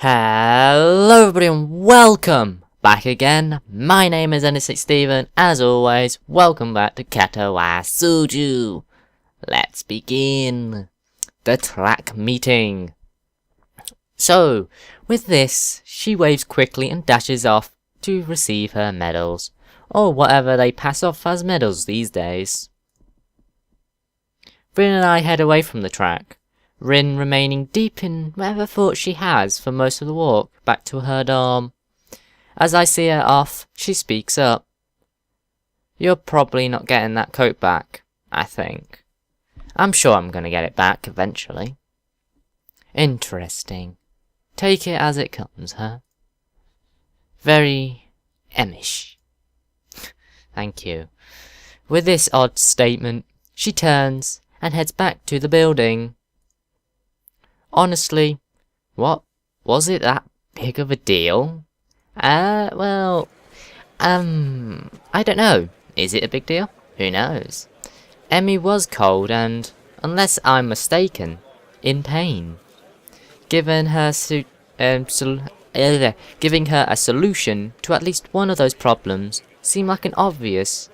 Hello everybody and welcome back again. My name is Steven. As always, welcome back to Katawa Shoujo. Let's begin the track meeting. So, with this, she waves quickly and dashes off to receive her medals, or whatever they pass off as medals these days. Rin and I head away from the track, Rin remaining deep in whatever thoughts she has for most of the walk back to her dorm. As I see her off, she speaks up. "You're probably not getting that coat back, I think. I'm sure I'm gonna get it back eventually." Interesting. Take it as it comes, huh? Very Emish. Thank you. With this odd statement, she turns and heads back to the building. Honestly, what was it that big of a deal? I don't know. Is it a big deal? Who knows? Emmy was cold and, unless I'm mistaken, in pain. Giving her a solution to at least one of those problems seemed like an obvious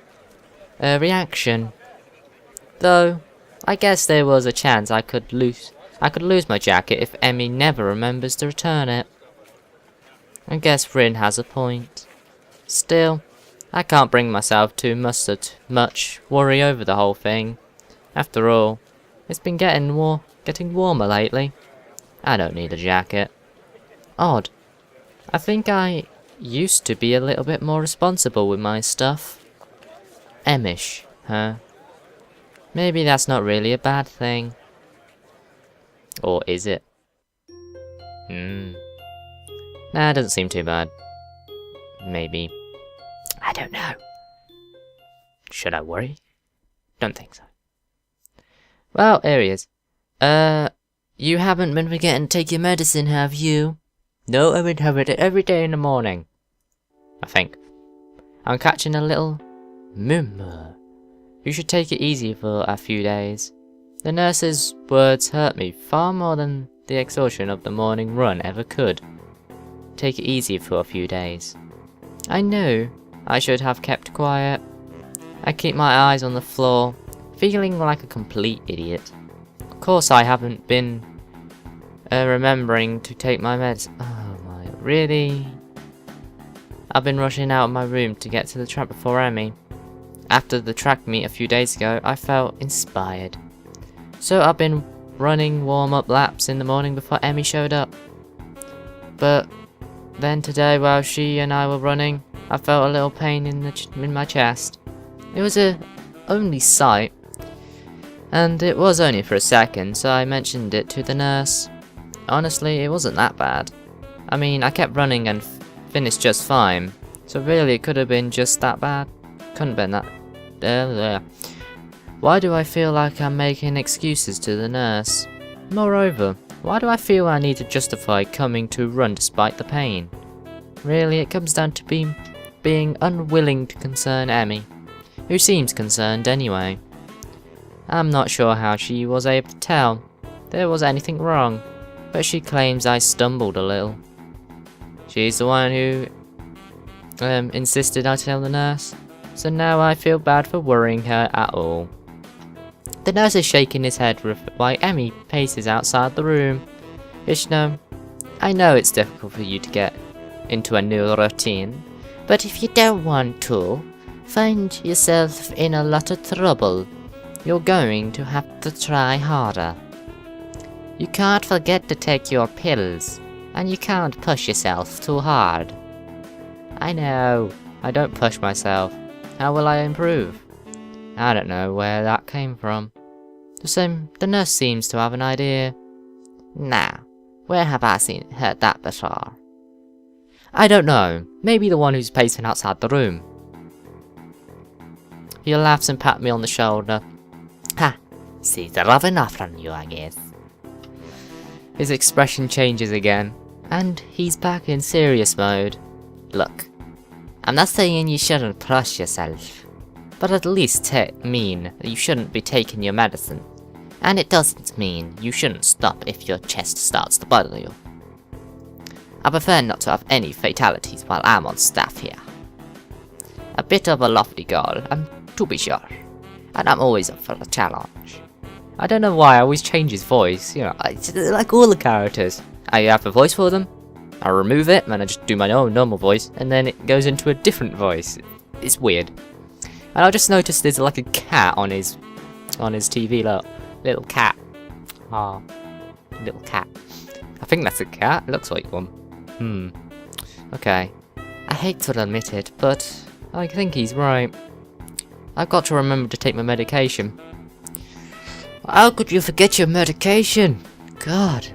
reaction. Though, I guess there was a chance I could lose my jacket if Emmy never remembers to return it. I guess Rin has a point. Still, I can't bring myself to much worry over the whole thing. After all, it's been getting warmer lately. I don't need a jacket. Odd. I think I used to be a little bit more responsible with my stuff. Emish, huh? Maybe that's not really a bad thing. Or is it? Nah, it doesn't seem too bad. Maybe. I don't know. Should I worry? Don't think so. Well, here he is. You haven't been forgetting to take your medicine, have you? No, I've been having it every day in the morning. I think. I'm catching a little murmur. You should take it easy for a few days. The nurse's words hurt me far more than the exhaustion of the morning run ever could. Take it easy for a few days. I knew I should have kept quiet. I keep my eyes on the floor, feeling like a complete idiot. Of course I haven't been remembering to take my meds. Oh my, really? I've been rushing out of my room to get to the track before Emmy. After the track meet a few days ago, I felt inspired. So I've been running warm-up laps in the morning before Emmy showed up. But then today, while she and I were running, I felt a little pain in my chest. It was only sight, and it was only for a second, so I mentioned it to the nurse. Honestly, it wasn't that bad. I mean, I kept running and finished just fine, so really it could have been just that bad. Couldn't have been that. Why do I feel like I'm making excuses to the nurse? Moreover, why do I feel I need to justify coming to run despite the pain? Really, it comes down to being unwilling to concern Emmy, who seems concerned anyway. I'm not sure how she was able to tell there was anything wrong, but she claims I stumbled a little. She's the one who insisted I tell the nurse, so now I feel bad for worrying her at all. The nurse is shaking his head while Emmy paces outside the room. Vishnu, I know it's difficult for you to get into a new routine, but if you don't want to find yourself in a lot of trouble, you're going to have to try harder. You can't forget to take your pills, and you can't push yourself too hard. I know, I don't push myself. How will I improve? I don't know where that came from. The nurse seems to have an idea. Nah, where have I heard that before? I don't know. Maybe the one who's pacing outside the room. He laughs and pats me on the shoulder. Ha! She's rubbing off on you, I guess. His expression changes again, and he's back in serious mode. Look, I'm not saying you shouldn't push yourself, but at least mean that you shouldn't be taking your medicine. And it doesn't mean you shouldn't stop if your chest starts to bother you. I prefer not to have any fatalities while I'm on staff here. A bit of a lofty goal, to be sure, and I'm always up for a challenge. I don't know why I always change his voice, you know, it's like all the characters. I have a voice for them, I remove it, and I just do my own normal voice, and then it goes into a different voice. It's weird. And I just noticed there's like a cat on his TV, look. Little cat. Ah, little cat. I think that's a cat, it looks like one. Okay. I hate to admit it, but I think he's right. I've got to remember to take my medication. How could you forget your medication? God.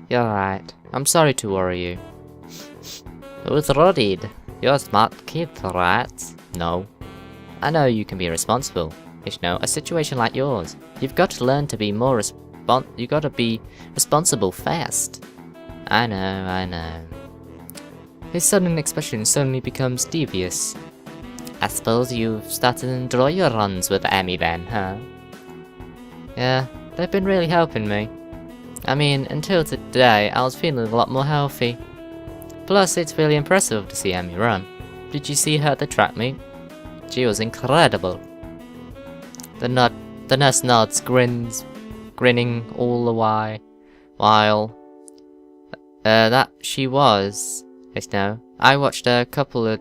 You're right. I'm sorry to worry you. Who's worried? You're a smart kid, right? No. I know you can be responsible. You know, a situation like yours, you've got to learn to be more you gotta be responsible fast. I know. His sudden expression suddenly becomes devious. I suppose you've started to enjoy your runs with Emmy then, huh? Yeah, they've been really helping me. I mean, until today, I was feeling a lot more healthy. Plus, it's really impressive to see Emmy run. Did you see her at the track meet? She was incredible. The nurse nods, grinning all the while. That she was. No, I watched a couple of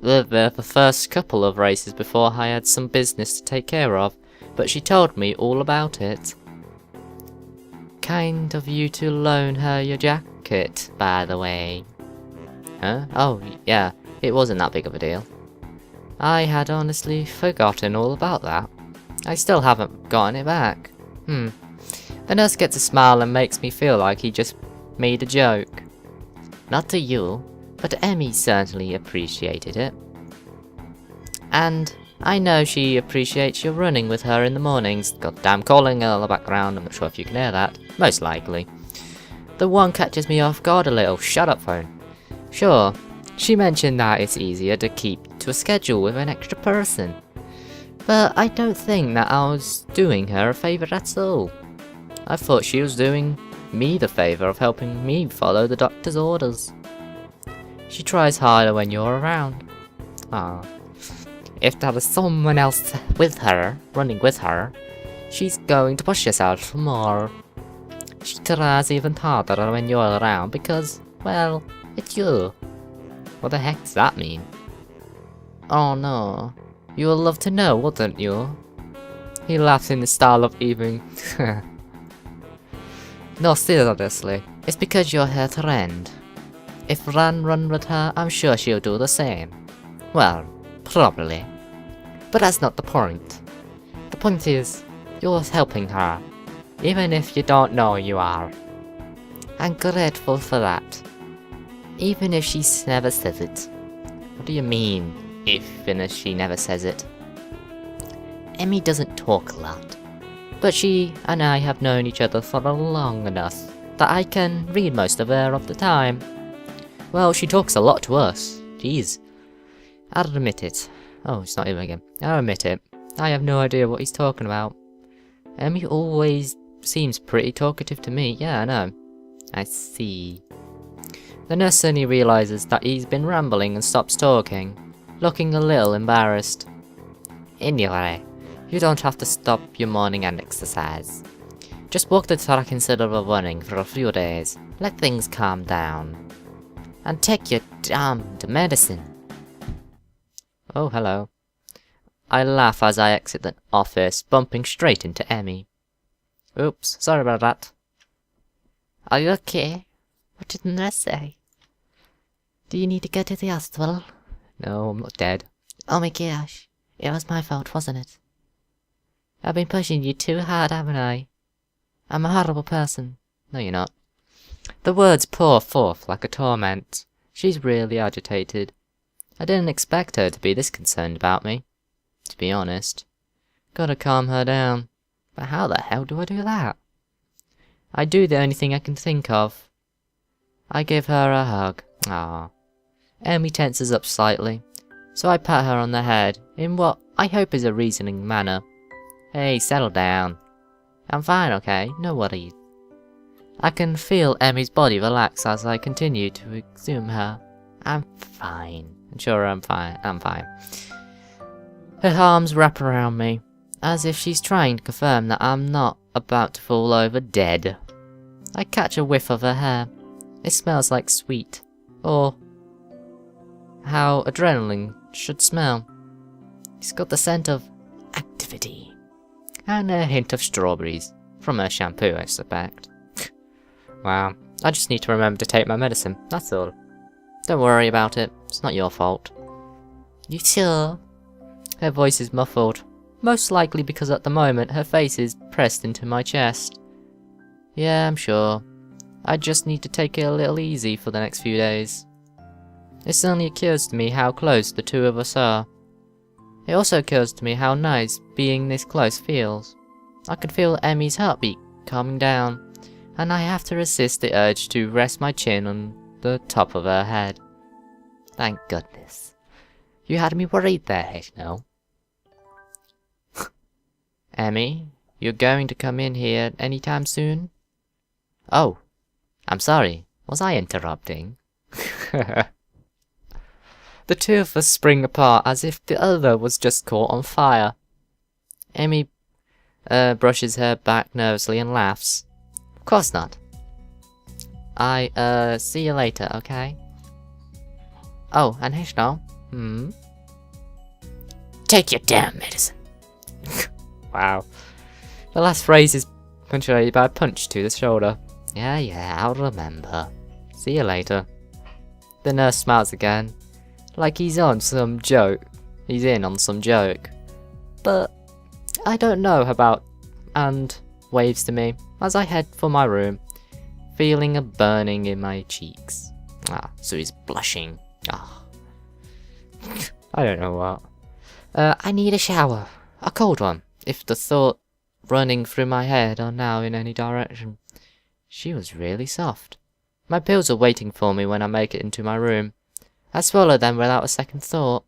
the first couple of races before I had some business to take care of, but she told me all about it. Kind of you to loan her your jacket, by the way. Huh? Oh, yeah, it wasn't that big of a deal. I had honestly forgotten all about that. I still haven't gotten it back. The nurse gets a smile and makes me feel like he just made a joke. Not to you, but Emmy certainly appreciated it. And I know she appreciates your running with her in the mornings. Goddamn calling in the background, I'm not sure if you can hear that. Most likely. The one catches me off guard a little. Shut up, phone. Sure, she mentioned that it's easier to keep to a schedule with an extra person. But I don't think that I was doing her a favour at all. I thought she was doing me the favour of helping me follow the doctor's orders. She tries harder when you're around. Ah, if there was someone else with her, running with her, she's going to push herself more. She tries even harder when you're around because, well, it's you. What the heck does that mean? Oh no, you would love to know, wouldn't you? He laughs in the style of even. No, seriously, it's because you're her friend. If run with her, I'm sure she'll do the same. Well, probably. But that's not the point. The point is, you're helping her, even if you don't know you are. I'm grateful for that. Even if she never says it. What do you mean, even if she never says it? Emmy doesn't talk a lot. But she and I have known each other for long enough that I can read most of her of the time. Well, she talks a lot to us. Jeez. I'll admit it. Oh, it's not him again. I'll admit it. I have no idea what he's talking about. Emmy always seems pretty talkative to me. Yeah, I know. I see. The nurse suddenly realizes that he's been rambling and stops talking, looking a little embarrassed. Anyway, you don't have to stop your morning and exercise. Just walk the track instead of running for a few days. Let things calm down. And take your damned medicine. Oh, hello. I laugh as I exit the office, bumping straight into Emmy. Oops, sorry about that. Are you okay? What did the nurse say? Do you need to go to the hospital? No, I'm not dead. Oh my gosh. It was my fault, wasn't it? I've been pushing you too hard, haven't I? I'm a horrible person. No, you're not. The words pour forth like a torment. She's really agitated. I didn't expect her to be this concerned about me, to be honest. Gotta calm her down. But how the hell do I do that? I do the only thing I can think of. I give her a hug. Ah. Emmy tenses up slightly, so I pat her on the head in what I hope is a reasoning manner. Hey, settle down. I'm fine, okay? No worries. I can feel Emmy's body relax as I continue to exhume her. I'm fine. Sure, I'm fine. I'm fine. Her arms wrap around me, as if she's trying to confirm that I'm not about to fall over dead. I catch a whiff of her hair. It smells like sweet, or how adrenaline should smell. It's got the scent of activity, and a hint of strawberries, from her shampoo, I suspect. Wow, I just need to remember to take my medicine, that's all. Don't worry about it, it's not your fault. You sure? Her voice is muffled, most likely because at the moment her face is pressed into my chest. Yeah, I'm sure. I just need to take it a little easy for the next few days. It suddenly occurs to me how close the two of us are. It also occurs to me how nice being this close feels. I can feel Emmy's heartbeat calming down, and I have to resist the urge to rest my chin on the top of her head. Thank goodness. You had me worried there, Hisao. Emmy, you're going to come in here anytime soon? Oh, I'm sorry. Was I interrupting? The two of us spring apart as if the other was just caught on fire. Emmy brushes her back nervously and laughs. Of course not. See you later, okay? Oh, and Hisao? Take your damn medicine. Wow. The last phrase is punctuated by a punch to the shoulder. Yeah, I'll remember. See you later. The nurse smiles again, like he's on some joke. He's in on some joke. But I don't know about, and waves to me as I head for my room, feeling a burning in my cheeks. So he's blushing. I don't know what. I need a shower. A cold one, if the thought running through my head are now in any direction. She was really soft. My pills are waiting for me when I make it into my room. I swallow them without a second thought.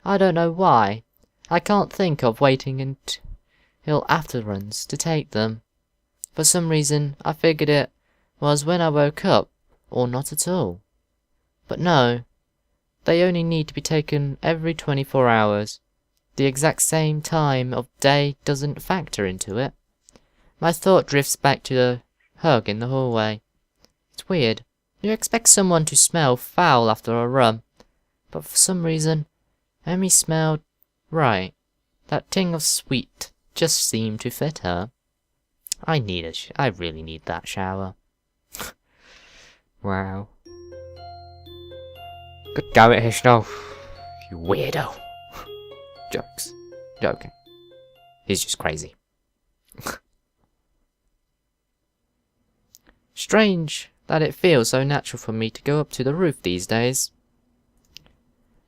I don't know why. I can't think of waiting until afterwards to take them. For some reason, I figured it was when I woke up, or not at all. But no, they only need to be taken every 24 hours. The exact same time of day doesn't factor into it. My thought drifts back to the hug in the hallway. It's weird. You expect someone to smell foul after a run, but for some reason, Emmy smelled right. That ting of sweet just seemed to fit her. I really need that shower. Wow. God damn it, Hisao. You weirdo. Jokes. Joking. He's just crazy. Strange that it feels so natural for me to go up to the roof these days.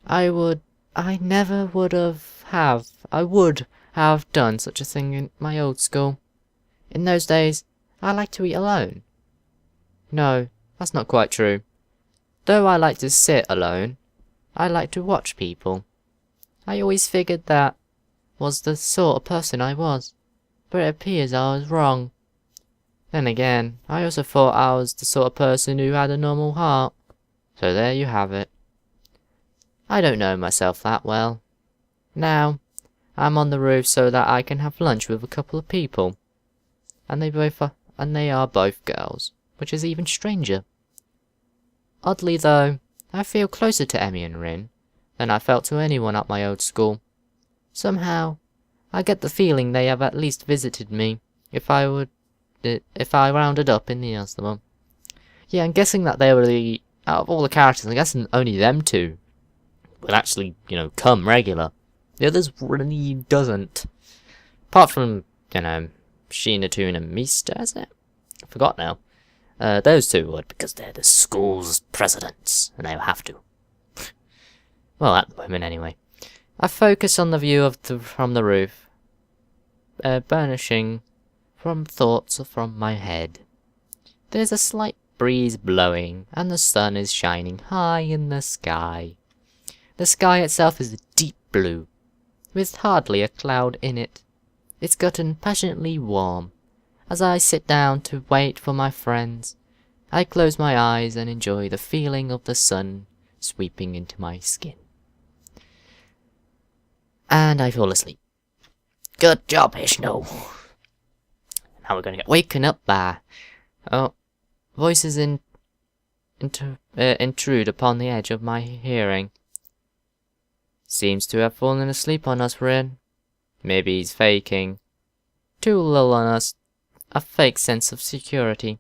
I would have done such a thing in my old school. In those days, I liked to eat alone. No, that's not quite true. Though I like to sit alone, I like to watch people. I always figured that was the sort of person I was, but it appears I was wrong. Then again, I also thought I was the sort of person who had a normal heart. So there you have it. I don't know myself that well. Now, I'm on the roof so that I can have lunch with a couple of people. And they are both girls, which is even stranger. Oddly though, I feel closer to Emmy and Rin than I felt to anyone at my old school. Somehow, I get the feeling they have at least visited me, if I rounded up in the other one. Yeah, I'm guessing that they were out of all the characters, I'm guessing only them two would actually, come regular. The others really doesn't. Apart from, Shinatun and Mista, is it? I forgot now. Those two would, because they're the school's presidents, and they'll have to. Well, at the moment anyway. I focus on the view from the roof, banishing from thoughts from my head. There's a slight breeze blowing, and the sun is shining high in the sky. The sky itself is deep blue, with hardly a cloud in it. It's gotten passionately warm, as I sit down to wait for my friends. I close my eyes and enjoy the feeling of the sun sweeping into my skin. And I fall asleep. Good job, Ishno. Now we're gonna get waken up by... Oh, voices intrude upon the edge of my hearing. Seems to have fallen asleep on us, Rin. Maybe he's faking. To lull on us a fake sense of security.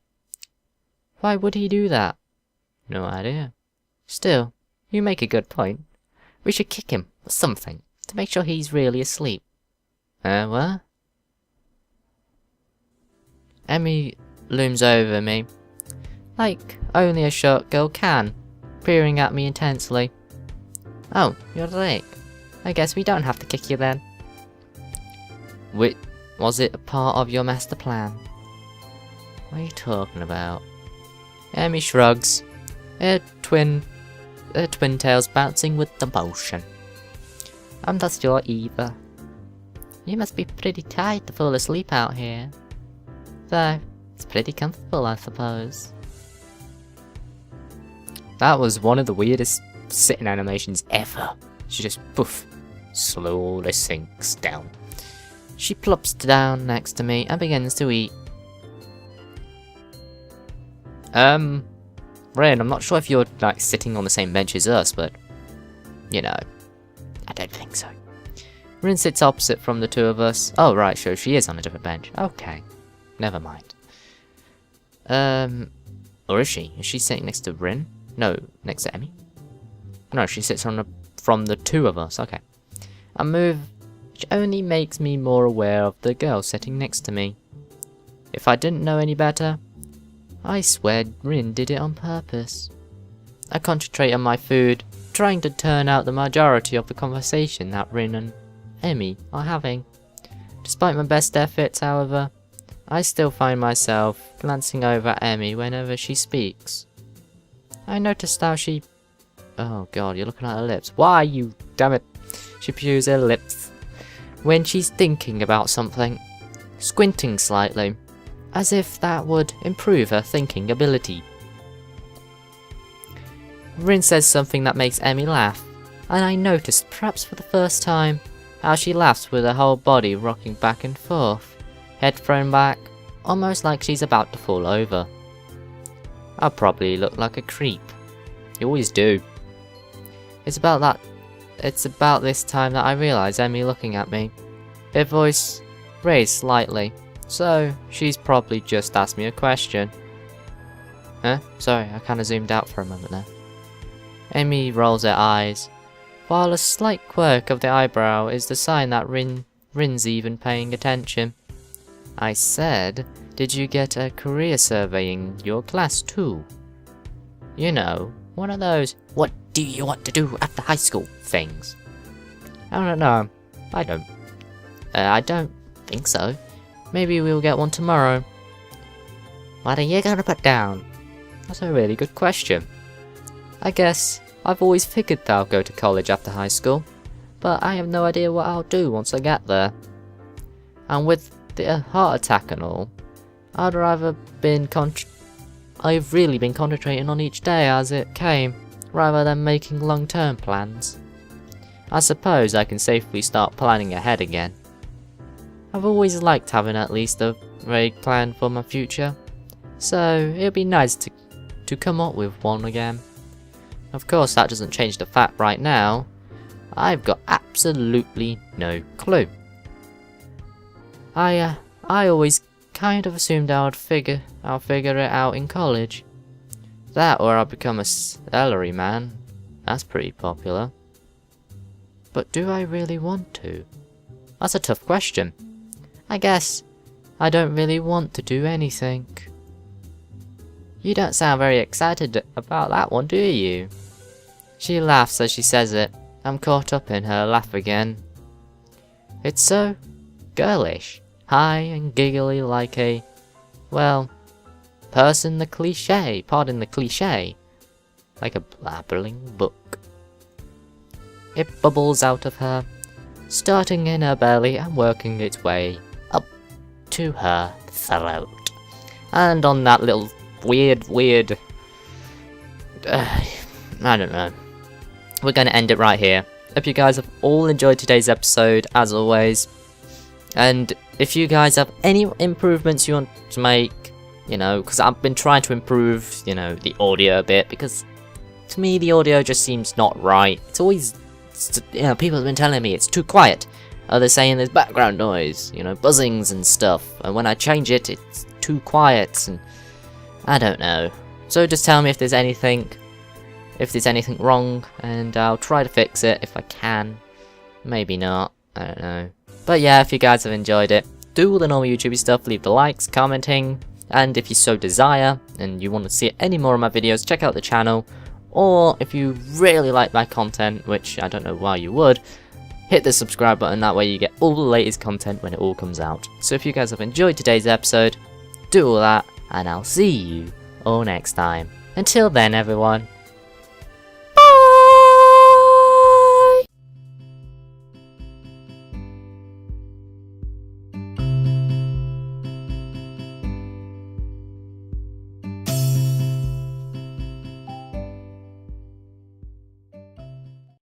Why would he do that? No idea. Still, you make a good point. We should kick him or something to make sure he's really asleep. What? Emmy looms over me, like only a short girl can, peering at me intensely. Oh, you're right. I guess we don't have to kick you then. Was it a part of your master plan? What are you talking about? Emmy shrugs, her twin tails bouncing with the motion. I'm not sure either. You must be pretty tired to fall asleep out here. Though, it's pretty comfortable, I suppose. That was one of the weirdest sitting animations ever. She just, poof, slowly sinks down. She plops down next to me and begins to eat. Ren, I'm not sure if you're, like, sitting on the same bench as us, but, you know, I don't think so. Rin sits opposite from the two of us. Oh, right, sure, she is on a different bench. Okay, never mind. Or is she? Is she sitting next to Rin? No, next to Emmy? No, she sits on from the two of us, okay. A move which only makes me more aware of the girl sitting next to me. If I didn't know any better, I swear Rin did it on purpose. I concentrate on my food, trying to turn out the majority of the conversation that Rin and Emmy are having. Despite my best efforts, however, I still find myself glancing over at Emmy whenever she speaks. I noticed how she... Oh god, you're looking at her lips. Why, you damn it? She pews her lips when she's thinking about something, squinting slightly, as if that would improve her thinking ability. Rin says something that makes Emmy laugh, and I noticed, perhaps for the first time, how she laughs with her whole body rocking back and forth, head thrown back, almost like she's about to fall over. I'll probably look like a creep. You always do. It's about this time that I realise Emmy looking at me. Her voice raised slightly, so she's probably just asked me a question. Huh? Sorry, I kinda zoomed out for a moment there. Emmy rolls her eyes, while a slight quirk of the eyebrow is the sign that Rin's even paying attention. I said, did you get a career survey in your class too? You know, one of those, what do you want to do after high school things. I don't know. I don't think so. Maybe we'll get one tomorrow. What are you gonna put down? That's a really good question. I guess I've always figured that I'll go to college after high school, but I have no idea what I'll do once I get there. And with the heart attack and all, I've really been concentrating on each day as it came, rather than making long-term plans. I suppose I can safely start planning ahead again. I've always liked having at least a vague plan for my future, so it'd be nice to come up with one again. Of course, that doesn't change the fact right now, I've got absolutely no clue. I always kind of assumed I'll figure it out in college. That or I'll become a celery man. That's pretty popular. But do I really want to? That's a tough question. I guess I don't really want to do anything. You don't sound very excited about that one, do you? She laughs as she says it. I'm caught up in her laugh again. It's so girlish, high and giggly like a, well, pardon the cliche, like a blabbering book. It bubbles out of her, starting in her belly and working its way up to her throat. And on that little weird, I don't know, we're going to end it right here. Hope you guys have all enjoyed today's episode, as always. And if you guys have any improvements you want to make, you know, because I've been trying to improve, you know, the audio a bit, because to me the audio just seems not right. It's always, you know, people have been telling me it's too quiet. Others saying there's background noise, you know, buzzings and stuff. And when I change it, it's too quiet, and I don't know. So just tell me if there's anything wrong, and I'll try to fix it if I can. Maybe not, I don't know. But yeah, if you guys have enjoyed it, do all the normal YouTube stuff, leave the likes, commenting, and if you so desire, and you want to see any more of my videos, check out the channel. Or if you really like my content, which I don't know why you would, hit the subscribe button, that way you get all the latest content when it all comes out. So if you guys have enjoyed today's episode, do all that, and I'll see you all next time. Until then, everyone.